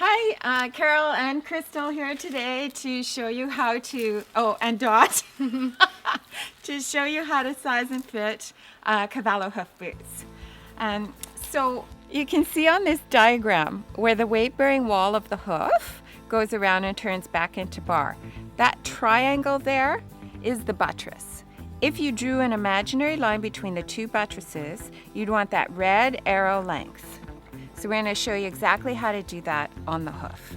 Hi, Carol and Crystal here today to show you how to, and Dot, to show you how to size and fit Cavallo Hoof Boots. So you can see on this diagram where the weight-bearing wall of the hoof goes around and turns back into bar. That triangle there is the buttress. If you drew an imaginary line between the two buttresses, you'd want that red arrow length. So we're going to show you exactly how to do that on the hoof.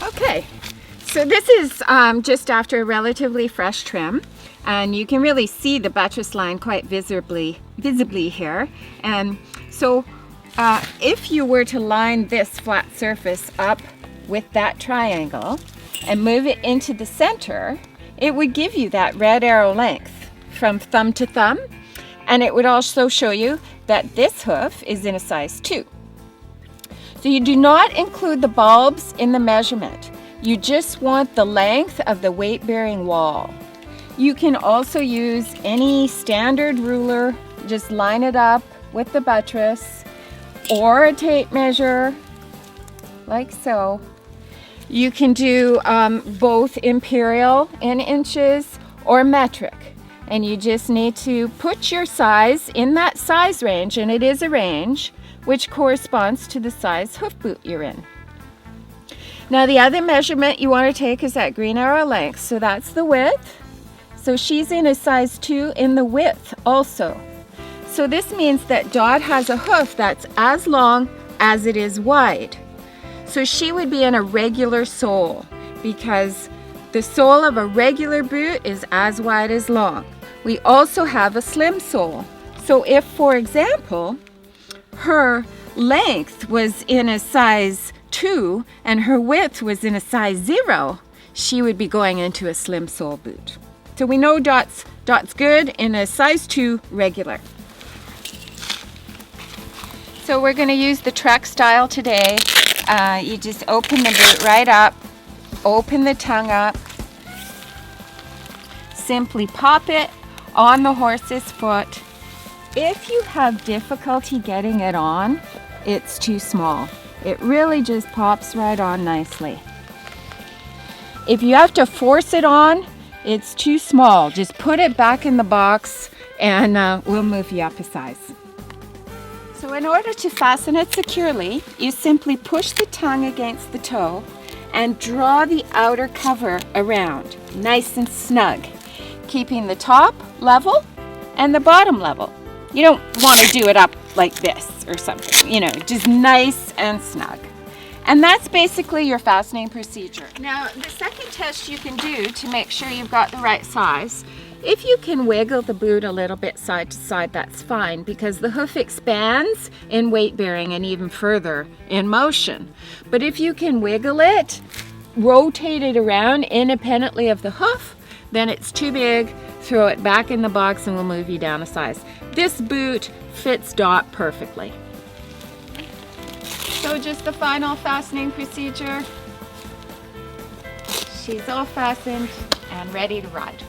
Okay, so this is just after a relatively fresh trim, and you can really see the buttress line quite visibly here. And so if you were to line this flat surface up with that triangle and move it into the center, it would give you that red arrow length from thumb to thumb, and it would also show you that this hoof is in a size 2. So you do not include the bulbs in the measurement. You just want the length of the weight-bearing wall. You can also use any standard ruler, just line it up with the buttress, or a tape measure, like so. You can do both imperial in inches or metric. And you just need to put your size in that size range, and it is a range, which corresponds to the size hoof boot you're in. Now the other measurement you want to take is that green arrow length, so that's the width. So she's in a size 2 in the width also. So this means that Dot has a hoof that's as long as it is wide. So she would be in a regular sole, because the sole of a regular boot is as wide as long. We also have a slim sole. So if, for example, her length was in a size 2 and her width was in a size 0, she would be going into a slim sole boot. So we know Dot's good in a size 2 regular. So we're going to use the Trek style today. You just open the boot right up, open the tongue up, simply pop it on the horse's foot. If you have difficulty getting it on, it's too small. It really just pops right on nicely. If you have to force it on, it's too small. Just put it back in the box and we'll move you up a size. So in order to fasten it securely, you simply push the tongue against the toe and draw the outer cover around, nice and snug, keeping the top level and the bottom level. You don't want to do it up like this or something, just nice and snug. And that's basically your fastening procedure. Now, the second test you can do to make sure you've got the right size, if you can wiggle the boot a little bit side to side, that's fine, because the hoof expands in weight bearing and even further in motion. But if you can wiggle it, rotate it around independently of the hoof, then it's too big, throw it back in the box and we'll move you down a size. This boot fits Dot perfectly. So just the final fastening procedure. She's all fastened and ready to ride.